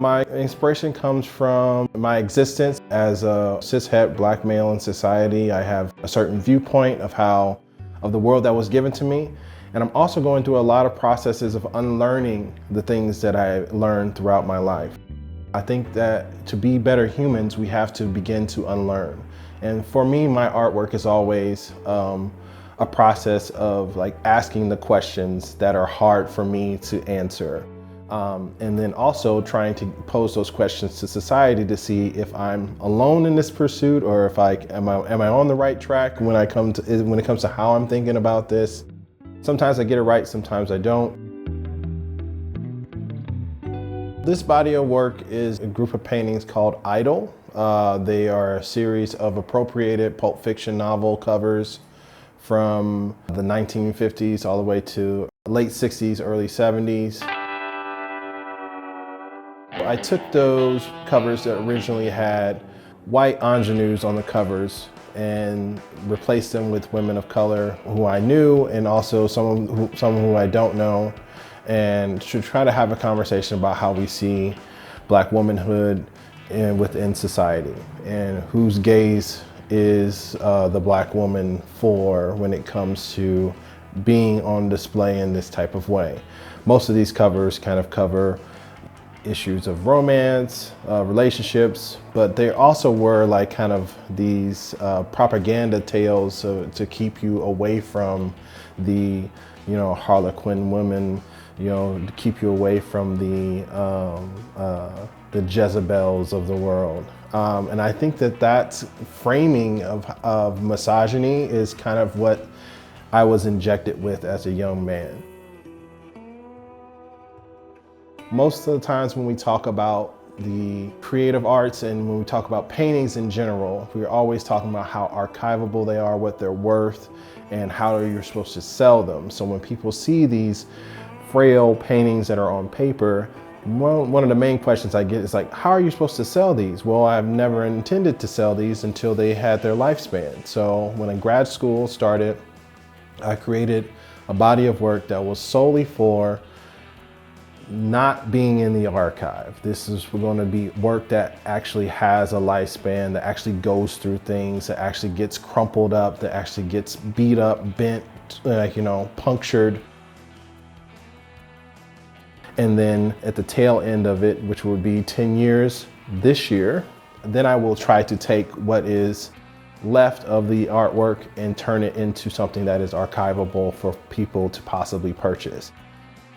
My inspiration comes from my existence as a cishet black male in society. I have a certain viewpoint of the world that was given to me. And I'm also going through a lot of processes of unlearning the things that I learned throughout my life. I think that to be better humans, we have to begin to unlearn. And for me, my artwork is always a process of like asking the questions that are hard for me to answer. And then also trying to pose those questions to society to see if I'm alone in this pursuit or if am I on the right track when it comes to how I'm thinking about this. Sometimes I get it right, sometimes I don't. This body of work is a group of paintings called Idol. They are a series of appropriated Pulp Fiction novel covers from the 1950s all the way to late 60s, early 70s. I took those covers that originally had white ingenues on the covers and replaced them with women of color who I knew and also some who I don't know, and to try to have a conversation about how we see black womanhood within society and whose gaze is the black woman for when it comes to being on display in this type of way. Most of these covers kind of cover issues of romance, relationships, but they also were like kind of these propaganda tales to keep you away from the, Harlequin women, to keep you away from the Jezebels of the world. And I think that framing of misogyny is kind of what I was injected with as a young man. Most of the times when we talk about the creative arts and when we talk about paintings in general, we're always talking about how archivable they are, what they're worth, and how you're supposed to sell them. So when people see these frail paintings that are on paper, one of the main questions I get is like, how are you supposed to sell these? Well, I've never intended to sell these until they had their lifespan. So when a grad school started, I created a body of work that was solely for not being in the archive. This is going to be work that actually has a lifespan, that actually goes through things, that actually gets crumpled up, that actually gets beat up, bent, punctured. And then at the tail end of it, which would be 10 years this year, then I will try to take what is left of the artwork and turn it into something that is archivable for people to possibly purchase.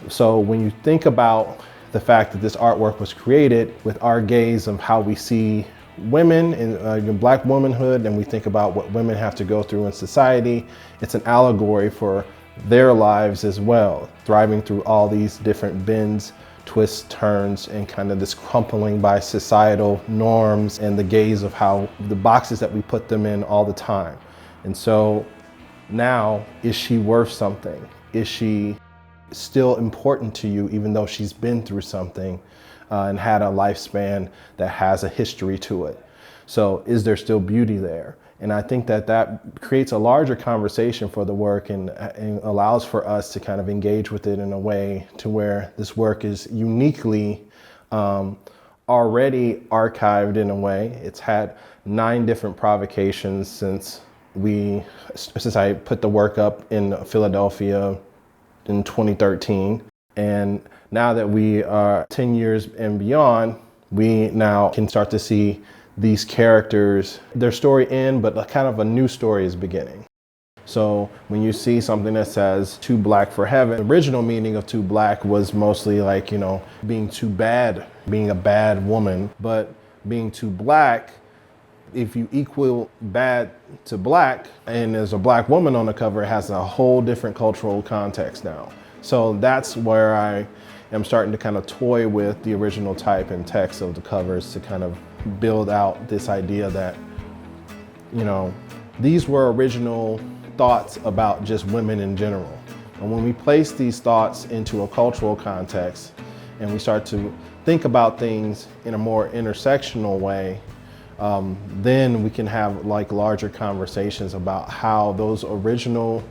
So when you think about the fact that this artwork was created with our gaze of how we see women and black womanhood, and we think about what women have to go through in society, it's an allegory for their lives as well, thriving through all these different bends, twists, turns, and kind of this crumpling by societal norms and the gaze of how the boxes that we put them in all the time. And so now, is she worth something? Is she still important to you even though she's been through something and had a lifespan that has a history to it? So is there still beauty there? And I think that creates a larger conversation for the work and allows for us to kind of engage with it in a way to where this work is uniquely already archived in a way. It's had 9 different provocations since I put the work up in Philadelphia in 2013. And now that we are 10 years and beyond, we now can start to see these characters, their story end, but kind of a new story is beginning. So when you see something that says too black for heaven, the original meaning of too black was mostly like, being too bad, being a bad woman. But being too black, if you equal bad to black and there's a black woman on the cover, it has a whole different cultural context now. So that's where I am starting to kind of toy with the original type and text of the covers to kind of build out this idea that, these were original thoughts about just women in general. And when we place these thoughts into a cultural context and we start to think about things in a more intersectional way, then we can have like larger conversations about how those original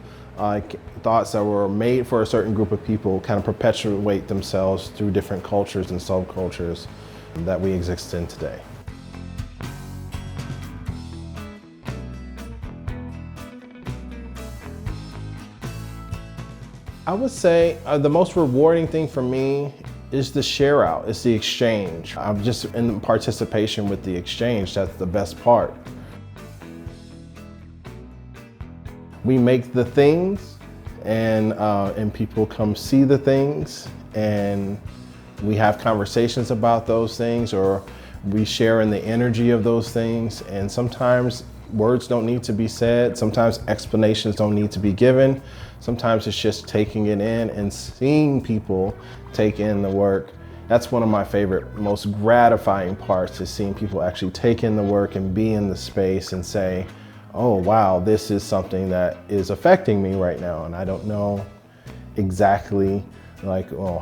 thoughts that were made for a certain group of people kind of perpetuate themselves through different cultures and subcultures that we exist in today. I would say the most rewarding thing for me is the share out, it's the exchange. I'm just in participation with the exchange, that's the best part. We make the things and people come see the things and we have conversations about those things, or we share in the energy of those things, and sometimes words don't need to be said, sometimes explanations don't need to be given, sometimes it's just taking it in and seeing people take in the work. That's one of my favorite, most gratifying parts, is seeing people actually take in the work and be in the space and say, oh wow, this is something that is affecting me right now, and I don't know exactly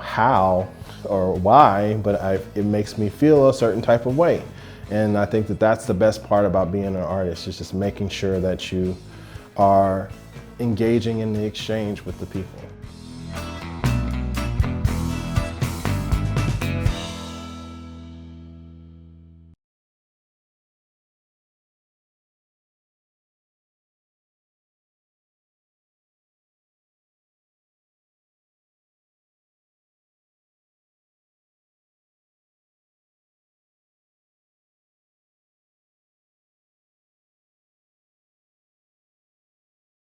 how or why, but it makes me feel a certain type of way. And I think that that's the best part about being an artist, is just making sure that you are engaging in the exchange with the people.